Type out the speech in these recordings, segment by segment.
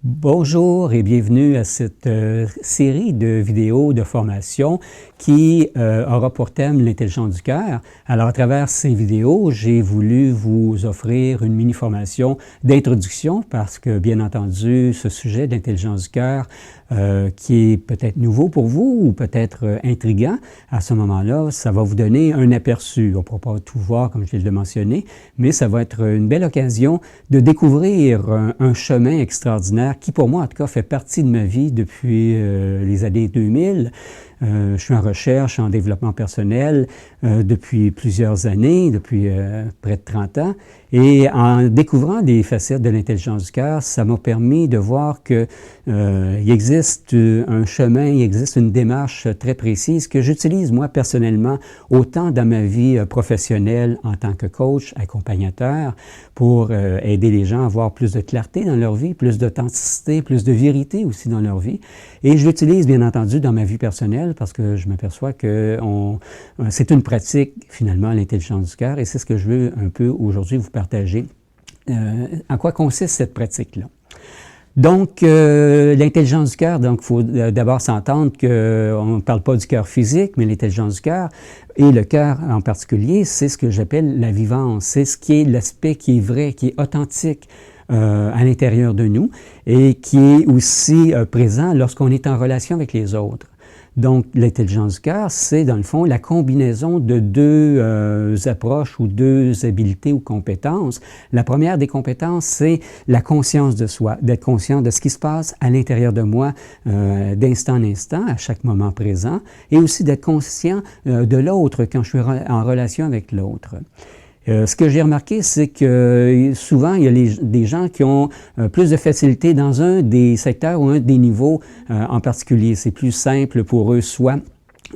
Bonjour et bienvenue à cette série de vidéos de formation qui aura pour thème l'intelligence du cœur. Alors à travers ces vidéos, j'ai voulu vous offrir une mini-formation d'introduction parce que bien entendu, ce sujet d'intelligence du cœur qui est peut-être nouveau pour vous ou peut-être intriguant, à ce moment-là, ça va vous donner un aperçu. On ne pourra pas tout voir comme je viens de le mentionner, mais ça va être une belle occasion de découvrir un chemin extraordinaire qui, pour moi, en tout cas, fait partie de ma vie depuis les années 2000. Je suis en recherche, en développement personnel depuis plusieurs années, depuis près de 30 ans. Et en découvrant des facettes de l'intelligence du cœur, ça m'a permis de voir que il existe un chemin, il existe une démarche très précise que j'utilise moi personnellement autant dans ma vie professionnelle en tant que coach, accompagnateur, pour aider les gens à avoir plus de clarté dans leur vie, plus d'authenticité, plus de vérité aussi dans leur vie. Et je l'utilise bien entendu dans ma vie personnelle parce que je m'aperçois que c'est une pratique finalement l'intelligence du cœur et c'est ce que je veux un peu aujourd'hui vous partager. En quoi consiste cette pratique-là? Donc, l'intelligence du cœur, donc il faut d'abord s'entendre qu'on ne parle pas du cœur physique, mais l'intelligence du cœur, et le cœur en particulier, c'est ce que j'appelle la vivance, c'est ce qui est l'aspect qui est vrai, qui est authentique à l'intérieur de nous et qui est aussi présent lorsqu'on est en relation avec les autres. Donc, l'intelligence du cœur, c'est dans le fond la combinaison de deux approches ou deux habiletés ou compétences. La première des compétences, c'est la conscience de soi, d'être conscient de ce qui se passe à l'intérieur de moi d'instant en instant, à chaque moment présent, et aussi d'être conscient de l'autre quand je suis en relation avec l'autre. Ce que j'ai remarqué, c'est que souvent, il y a des gens qui ont plus de facilité dans un des secteurs ou un des niveaux en particulier. C'est plus simple pour eux, soit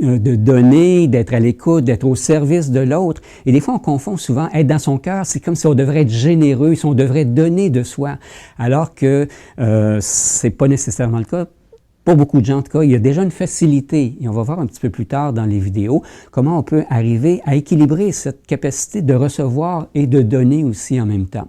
de donner, d'être à l'écoute, d'être au service de l'autre. Et des fois, on confond souvent être dans son cœur, c'est comme si on devrait être généreux, si on devrait donner de soi, alors que c'est pas nécessairement le cas. Pour beaucoup de gens, en tout cas, il y a déjà une facilité, et on va voir un petit peu plus tard dans les vidéos, comment on peut arriver à équilibrer cette capacité de recevoir et de donner aussi en même temps,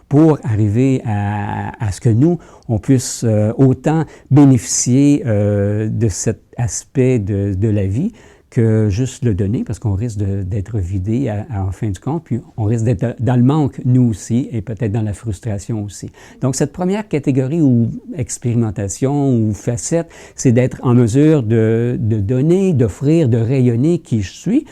pour arriver à ce que nous, on puisse autant bénéficier de cet aspect de la vie que juste le donner, parce qu'on risque d'être vidé en fin du compte, puis on risque d'être dans le manque, nous aussi, et peut-être dans la frustration aussi. Donc, cette première catégorie ou expérimentation ou facette, c'est d'être en mesure de donner, d'offrir, de rayonner qui je suis.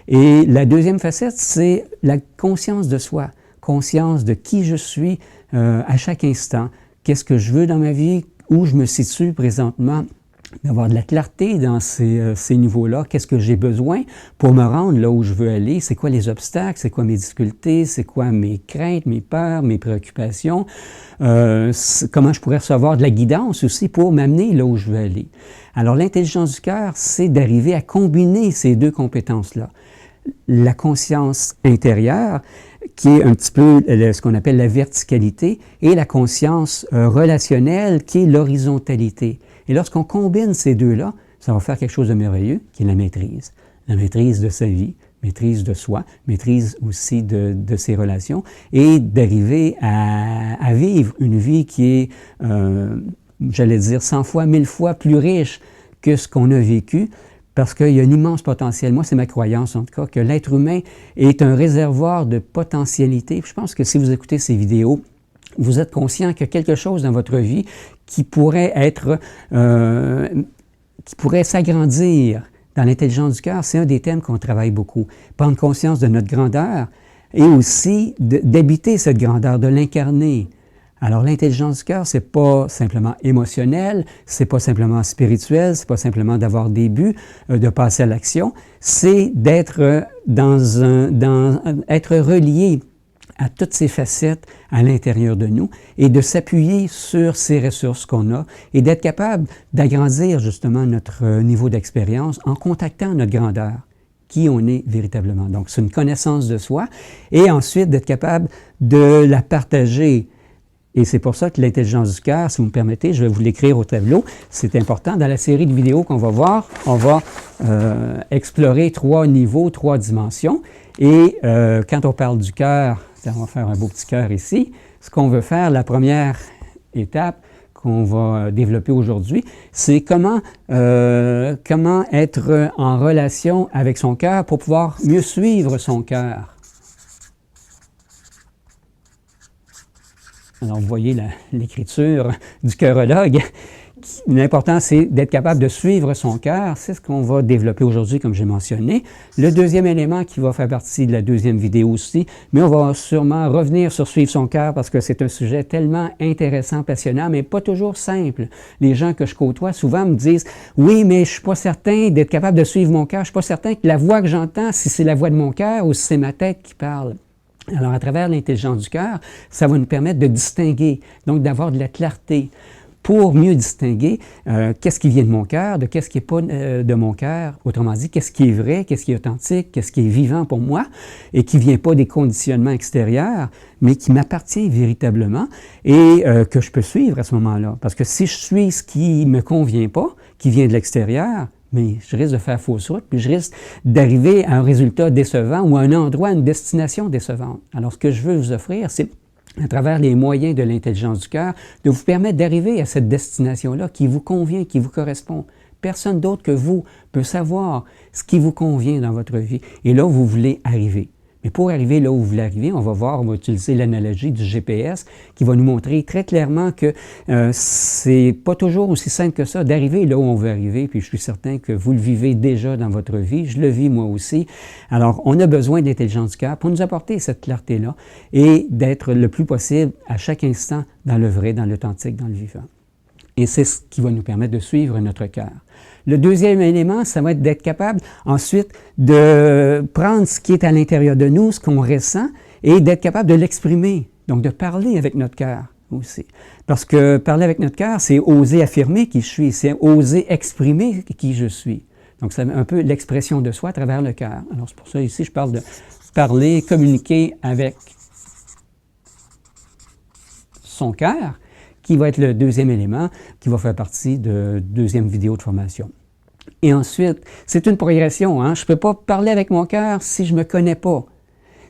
Et la deuxième facette, c'est la conscience de soi, conscience de qui je suis à chaque instant. Qu'est-ce que je veux dans ma vie, où je me situe présentement, d'avoir de la clarté dans ces niveaux-là. Qu'est-ce que j'ai besoin pour me rendre là où je veux aller? C'est quoi les obstacles? C'est quoi mes difficultés? C'est quoi mes craintes, mes peurs, mes préoccupations? Comment je pourrais recevoir de la guidance aussi pour m'amener là où je veux aller? Alors, l'intelligence du cœur, c'est d'arriver à combiner ces deux compétences-là. La conscience intérieure, qui est un petit peu ce qu'on appelle la verticalité, et la conscience relationnelle, qui est l'horizontalité. Et lorsqu'on combine ces deux-là, ça va faire quelque chose de merveilleux, qui est la maîtrise. La maîtrise de sa vie, maîtrise de soi, maîtrise aussi de ses relations, et d'arriver à vivre une vie qui est, j'allais dire, 100 fois, 1000 fois plus riche que ce qu'on a vécu, parce qu'il y a un immense potentiel. Moi, c'est ma croyance, en tout cas, que l'être humain est un réservoir de potentialité. Je pense que si vous écoutez ces vidéos, vous êtes conscient qu'il y a quelque chose dans votre vie qui pourrait être, qui pourrait s'agrandir. Dans l'intelligence du cœur, c'est un des thèmes qu'on travaille beaucoup. Prendre conscience de notre grandeur et aussi d'habiter cette grandeur, de l'incarner. Alors, l'intelligence du cœur, c'est pas simplement émotionnel, c'est pas simplement spirituel, c'est pas simplement d'avoir des buts, de passer à l'action, c'est d'être être relié à toutes ces facettes à l'intérieur de nous et de s'appuyer sur ces ressources qu'on a et d'être capable d'agrandir justement notre niveau d'expérience en contactant notre grandeur, qui on est véritablement. Donc, c'est une connaissance de soi et ensuite d'être capable de la partager. Et c'est pour ça que l'intelligence du cœur, si vous me permettez, je vais vous l'écrire au tableau. C'est important. Dans la série de vidéos qu'on va voir, on va explorer 3 niveaux, 3 dimensions. Et quand on parle du cœur, on va faire un beau petit cœur ici. Ce qu'on veut faire, la première étape, qu'on va développer aujourd'hui, c'est comment être en relation avec son cœur pour pouvoir mieux suivre son cœur. Alors, vous voyez l'écriture du cœurologue. L'important, c'est d'être capable de suivre son cœur. C'est ce qu'on va développer aujourd'hui, comme j'ai mentionné. Le deuxième élément qui va faire partie de la deuxième vidéo aussi, mais on va sûrement revenir sur suivre son cœur parce que c'est un sujet tellement intéressant, passionnant, mais pas toujours simple. Les gens que je côtoie souvent me disent « Oui, mais je suis pas certain d'être capable de suivre mon cœur. Je suis pas certain que la voix que j'entends, si c'est la voix de mon cœur ou si c'est ma tête qui parle. » Alors, à travers l'intelligence du cœur, ça va nous permettre de distinguer, donc d'avoir de la clarté pour mieux distinguer qu'est-ce qui vient de mon cœur, de qu'est-ce qui n'est pas de mon cœur. Autrement dit, qu'est-ce qui est vrai, qu'est-ce qui est authentique, qu'est-ce qui est vivant pour moi et qui ne vient pas des conditionnements extérieurs, mais qui m'appartient véritablement et que je peux suivre à ce moment-là. Parce que si je suis ce qui ne me convient pas, qui vient de l'extérieur, mais je risque de faire fausse route, puis je risque d'arriver à un résultat décevant ou à un endroit, à une destination décevante. Alors, ce que je veux vous offrir, c'est à travers les moyens de l'intelligence du cœur, de vous permettre d'arriver à cette destination-là qui vous convient, qui vous correspond. Personne d'autre que vous peut savoir ce qui vous convient dans votre vie et là où vous voulez arriver. Mais pour arriver là où vous voulez arriver, on va utiliser l'analogie du GPS qui va nous montrer très clairement que c'est pas toujours aussi simple que ça d'arriver là où on veut arriver, puis je suis certain que vous le vivez déjà dans votre vie, je le vis moi aussi. Alors, on a besoin de l'intelligence du cœur pour nous apporter cette clarté-là et d'être le plus possible à chaque instant dans le vrai, dans l'authentique, dans le vivant. Et c'est ce qui va nous permettre de suivre notre cœur. Le deuxième élément, ça va être d'être capable ensuite de prendre ce qui est à l'intérieur de nous, ce qu'on ressent, et d'être capable de l'exprimer, donc de parler avec notre cœur aussi. Parce que parler avec notre cœur, c'est oser affirmer qui je suis, c'est oser exprimer qui je suis. Donc c'est un peu l'expression de soi à travers le cœur. Alors c'est pour ça ici, je parle de parler, communiquer avec son cœur, qui va être le deuxième élément, qui va faire partie de deuxième vidéo de formation. Et ensuite, c'est une progression. Je ne peux pas parler avec mon cœur si je ne me connais pas.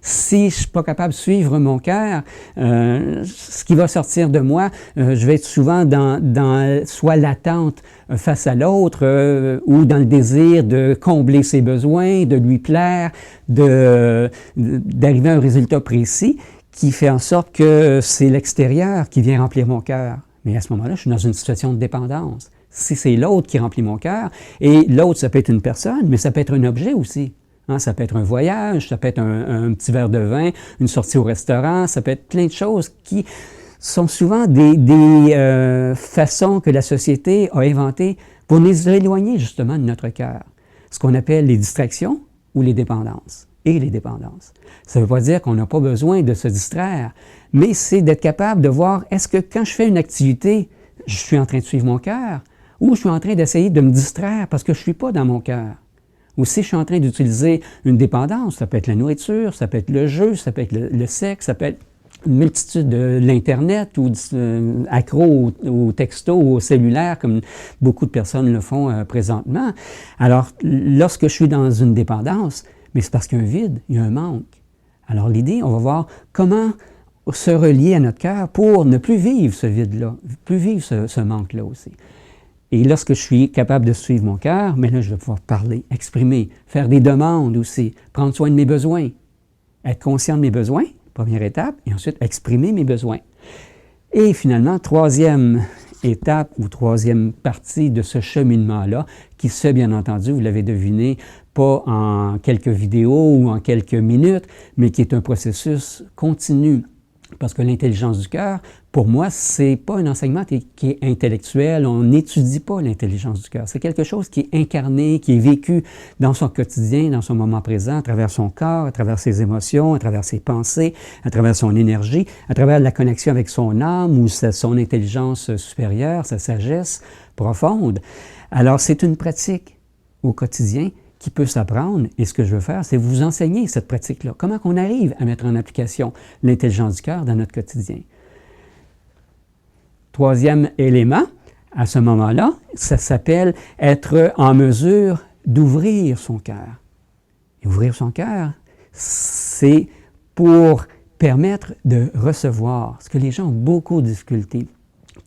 Si je ne suis pas capable de suivre mon cœur, ce qui va sortir de moi, je vais être souvent dans soit l'attente face à l'autre ou dans le désir de combler ses besoins, de lui plaire, d'arriver à un résultat précis, qui fait en sorte que c'est l'extérieur qui vient remplir mon cœur. Mais à ce moment-là, je suis dans une situation de dépendance. Si c'est l'autre qui remplit mon cœur, et l'autre, ça peut être une personne, mais ça peut être un objet aussi. Ça peut être un voyage, ça peut être un petit verre de vin, une sortie au restaurant, ça peut être plein de choses qui sont souvent des façons que la société a inventées pour nous éloigner justement de notre cœur. Ce qu'on appelle les distractions ou les dépendances. Et les dépendances. Ça ne veut pas dire qu'on n'a pas besoin de se distraire, mais c'est d'être capable de voir, est-ce que quand je fais une activité, je suis en train de suivre mon cœur, ou je suis en train d'essayer de me distraire parce que je ne suis pas dans mon cœur. Ou si je suis en train d'utiliser une dépendance, ça peut être la nourriture, ça peut être le jeu, ça peut être le sexe, ça peut être une multitude de l'Internet ou accro au texto ou au cellulaire, comme beaucoup de personnes le font présentement. Alors, lorsque je suis dans une dépendance, mais c'est parce qu'il y a un vide, il y a un manque. Alors l'idée, on va voir comment se relier à notre cœur pour ne plus vivre ce vide-là, plus vivre ce manque-là aussi. Et lorsque je suis capable de suivre mon cœur, mais là, je vais pouvoir parler, exprimer, faire des demandes aussi, prendre soin de mes besoins, être conscient de mes besoins, première étape, et ensuite exprimer mes besoins. Et finalement, troisième étape ou troisième partie de ce cheminement-là, qui se fait bien entendu, vous l'avez deviné, pas en quelques vidéos ou en quelques minutes, mais qui est un processus continu. Parce que l'intelligence du cœur, pour moi, c'est pas un enseignement qui est intellectuel, on n'étudie pas l'intelligence du cœur. C'est quelque chose qui est incarné, qui est vécu dans son quotidien, dans son moment présent, à travers son corps, à travers ses émotions, à travers ses pensées, à travers son énergie, à travers la connexion avec son âme ou son intelligence supérieure, sa sagesse profonde. Alors, c'est une pratique au quotidien qui peut s'apprendre, et ce que je veux faire, c'est vous enseigner cette pratique-là. Comment qu'on arrive à mettre en application l'intelligence du cœur dans notre quotidien. Troisième élément, à ce moment-là, ça s'appelle être en mesure d'ouvrir son cœur. Et ouvrir son cœur, c'est pour permettre de recevoir, ce que les gens ont beaucoup de difficultés.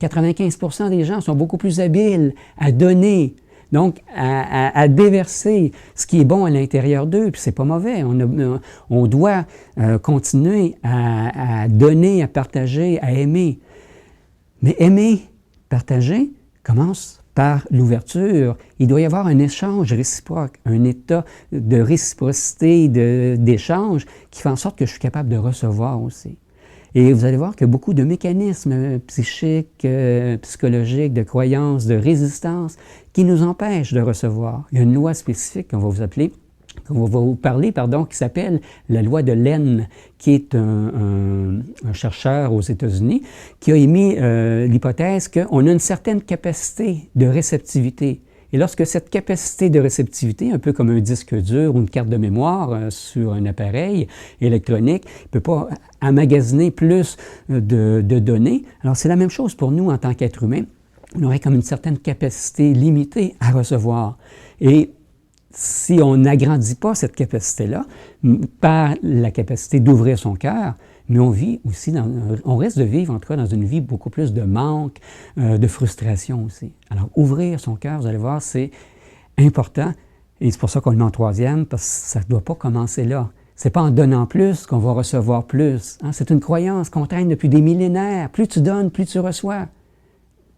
95% des gens sont beaucoup plus habiles à donner, donc à déverser ce qui est bon à l'intérieur d'eux, puis c'est pas mauvais. On doit continuer à donner, à partager, à aimer. Mais aimer, partager, commence par l'ouverture. Il doit y avoir un échange réciproque, un état de réciprocité, d'échange qui fait en sorte que je suis capable de recevoir aussi. Et vous allez voir qu'il y a beaucoup de mécanismes psychiques, psychologiques, de croyances, de résistance qui nous empêchent de recevoir. Il y a une loi spécifique qu'on va vous parler, qui s'appelle la loi de Lenn, qui est un chercheur aux États-Unis, qui a émis l'hypothèse qu'on a une certaine capacité de réceptivité. Et lorsque cette capacité de réceptivité, un peu comme un disque dur ou une carte de mémoire sur un appareil électronique, ne peut pas emmagasiner plus de données, alors c'est la même chose pour nous en tant qu'êtres humains. On aurait comme une certaine capacité limitée à recevoir. Et si on n'agrandit pas cette capacité-là, par la capacité d'ouvrir son cœur, mais on vit aussi, on risque de vivre en tout cas dans une vie beaucoup plus de manque, de frustration aussi. Alors ouvrir son cœur, vous allez voir, c'est important et c'est pour ça qu'on le met en troisième, parce que ça ne doit pas commencer là. C'est pas en donnant plus qu'on va recevoir plus. Hein? C'est une croyance qu'on traîne depuis des millénaires. Plus tu donnes, plus tu reçois.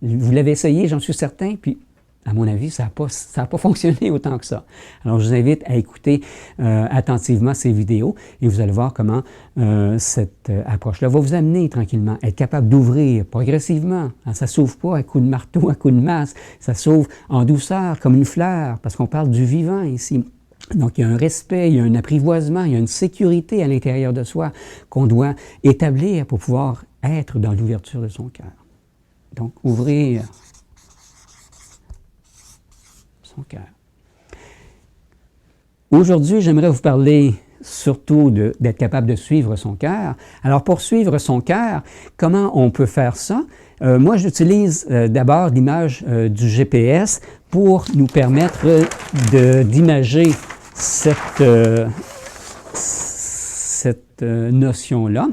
Vous l'avez essayé, j'en suis certain, puis à mon avis, ça n'a pas fonctionné autant que ça. Alors, je vous invite à écouter attentivement ces vidéos et vous allez voir comment cette approche-là va vous amener tranquillement à être capable d'ouvrir progressivement. Ça ne s'ouvre pas à coup de marteau, à coup de masse. Ça s'ouvre en douceur, comme une fleur, parce qu'on parle du vivant ici. Donc, il y a un respect, il y a un apprivoisement, il y a une sécurité à l'intérieur de soi qu'on doit établir pour pouvoir être dans l'ouverture de son cœur. Donc, ouvrir son cœur. Aujourd'hui, j'aimerais vous parler surtout d'être capable de suivre son cœur. Alors, pour suivre son cœur, comment on peut faire ça? Moi, j'utilise d'abord l'image du GPS pour nous permettre d'imager cette notion-là,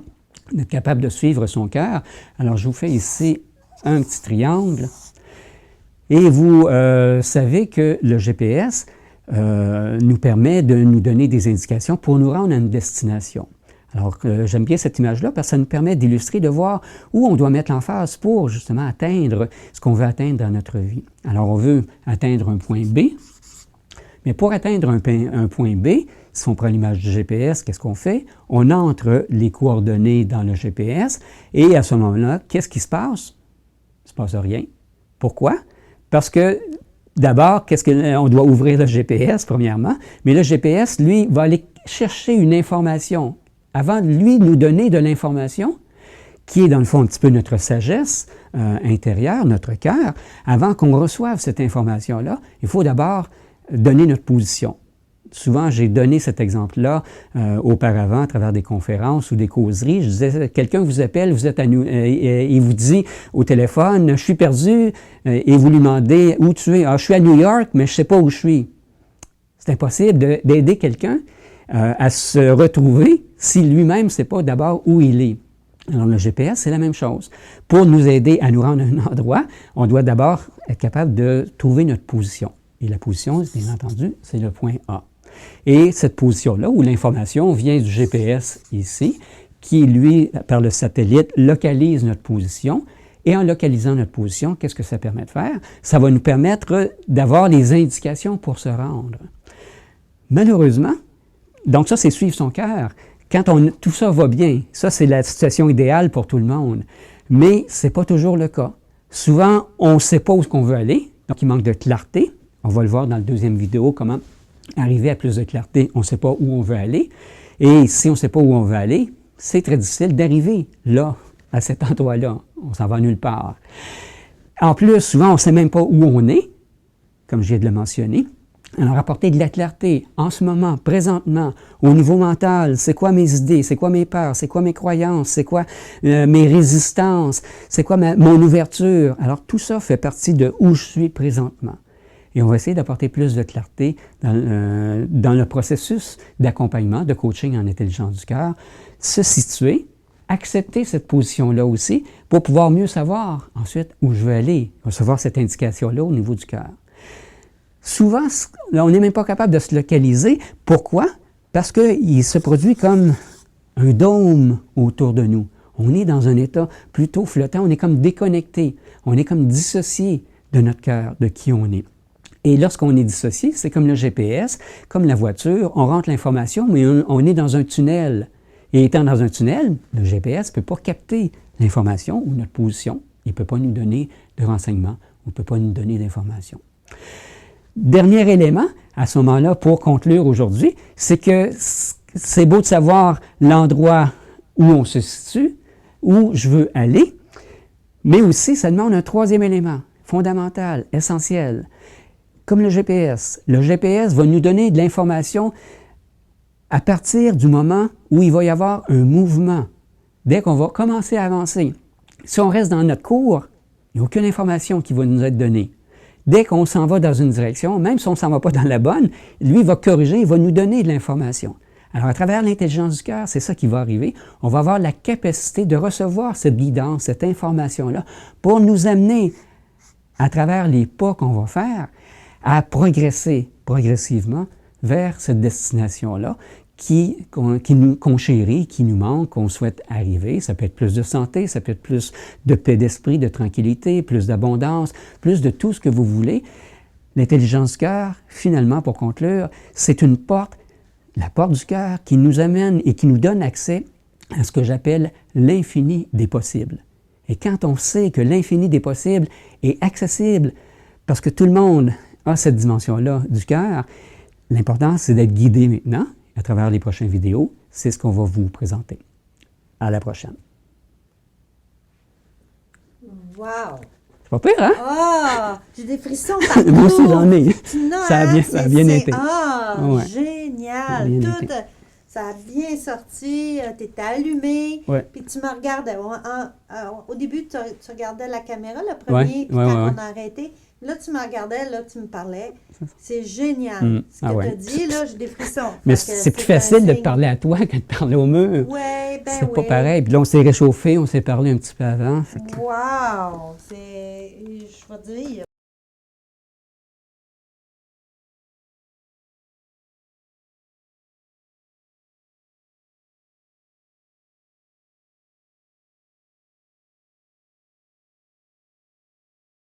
d'être capable de suivre son cœur. Alors, je vous fais ici un petit triangle. Et vous savez que le GPS nous permet de nous donner des indications pour nous rendre à une destination. Alors, j'aime bien cette image-là parce que ça nous permet d'illustrer, de voir où on doit mettre l'emphase pour justement atteindre ce qu'on veut atteindre dans notre vie. Alors, on veut atteindre un point B, mais pour atteindre un point B, si on prend l'image du GPS, qu'est-ce qu'on fait? On entre les coordonnées dans le GPS et à ce moment-là, qu'est-ce qui se passe? Il ne se passe rien. Pourquoi? Parce que, d'abord, on doit ouvrir le GPS, premièrement, mais le GPS, lui, va aller chercher une information. Avant de lui nous donner de l'information, qui est dans le fond un petit peu notre sagesse intérieure, notre cœur, avant qu'on reçoive cette information-là, il faut d'abord donner notre position. Souvent, j'ai donné cet exemple-là auparavant à travers des conférences ou des causeries. Je disais, quelqu'un vous appelle, vous êtes il vous dit au téléphone, je suis perdu, et vous lui demandez où tu es. Ah, je suis à New York, mais je ne sais pas où je suis. C'est impossible d'aider quelqu'un à se retrouver si lui-même ne sait pas d'abord où il est. Alors, le GPS, c'est la même chose. Pour nous aider à nous rendre à un endroit, on doit d'abord être capable de trouver notre position. Et la position, bien entendu, c'est le point A. Et cette position-là, où l'information vient du GPS ici, qui, lui, par le satellite, localise notre position. Et en localisant notre position, qu'est-ce que ça permet de faire? Ça va nous permettre d'avoir les indications pour se rendre. Malheureusement, donc ça, c'est suivre son cœur. Quand tout ça va bien, ça, c'est la situation idéale pour tout le monde. Mais ce n'est pas toujours le cas. Souvent, on ne sait pas où on veut aller, donc il manque de clarté. On va le voir dans la deuxième vidéo, comment arriver à plus de clarté, on ne sait pas où on veut aller. Et si on ne sait pas où on veut aller, c'est très difficile d'arriver là, à cet endroit-là. On s'en va nulle part. En plus, souvent, on ne sait même pas où on est, comme je viens de le mentionner. Alors, apporter de la clarté en ce moment, présentement, au niveau mental, c'est quoi mes idées, c'est quoi mes peurs, c'est quoi mes croyances, c'est quoi mes résistances, c'est quoi mon ouverture. Alors, tout ça fait partie de où je suis présentement. Et on va essayer d'apporter plus de clarté dans le processus d'accompagnement, de coaching en intelligence du cœur, se situer, accepter cette position-là aussi pour pouvoir mieux savoir ensuite où je veux aller, recevoir cette indication-là au niveau du cœur. Souvent, on n'est même pas capable de se localiser. Pourquoi? Parce qu'il se produit comme un dôme autour de nous. On est dans un état plutôt flottant, on est comme déconnecté, on est comme dissocié de notre cœur, de qui on est. Et lorsqu'on est dissocié, c'est comme le GPS, comme la voiture, on rentre l'information, mais on est dans un tunnel. Et étant dans un tunnel, le GPS ne peut pas capter l'information ou notre position. Il ne peut pas nous donner de renseignements ou ne peut pas nous donner d'informations. Dernier élément, à ce moment-là, pour conclure aujourd'hui, c'est que c'est beau de savoir l'endroit où on se situe, où je veux aller, mais aussi ça demande un troisième élément, fondamental, essentiel, comme le GPS. Le GPS va nous donner de l'information à partir du moment où il va y avoir un mouvement. Dès qu'on va commencer à avancer, si on reste dans notre cours, il n'y a aucune information qui va nous être donnée. Dès qu'on s'en va dans une direction, même si on ne s'en va pas dans la bonne, lui va corriger, il va nous donner de l'information. Alors, à travers l'intelligence du cœur, c'est ça qui va arriver. On va avoir la capacité de recevoir cette guidance, cette information-là, pour nous amener, à travers les pas qu'on va faire, à progresser progressivement vers cette destination-là qu'on chérit, qui nous manque, qu'on souhaite arriver. Ça peut être plus de santé, ça peut être plus de paix d'esprit, de tranquillité, plus d'abondance, plus de tout ce que vous voulez. L'intelligence du cœur, finalement, pour conclure, c'est une porte, la porte du cœur, qui nous amène et qui nous donne accès à ce que j'appelle l'infini des possibles. Et quand on sait que l'infini des possibles est accessible, parce que tout le monde a cette dimension-là du cœur, l'important, c'est d'être guidé maintenant. À travers les prochaines vidéos, c'est ce qu'on va vous présenter. À la prochaine. Wow! C'est pas pire, hein? Ah! J'ai des frissons partout! Moi aussi, j'en ai. Non, Ça a bien été. Ah! Ouais. Génial! Bien Tout, été. ça a bien sorti, tu étais allumé, Ouais. puis tu me regardais. Au début, tu regardais la caméra, le premier, puis ouais, quand ouais. on a arrêté, là, tu me regardais, là, tu me parlais. C'est génial. Ce que tu as dit, là, j'ai des frissons. Mais Fait que c'est plus facile de un te parler à toi que de parler au mur. Oui, ben C'est pas oui. pareil. Puis là, on s'est réchauffé, on s'est parlé un petit peu avant. Fait que... Wow! Je vais dire,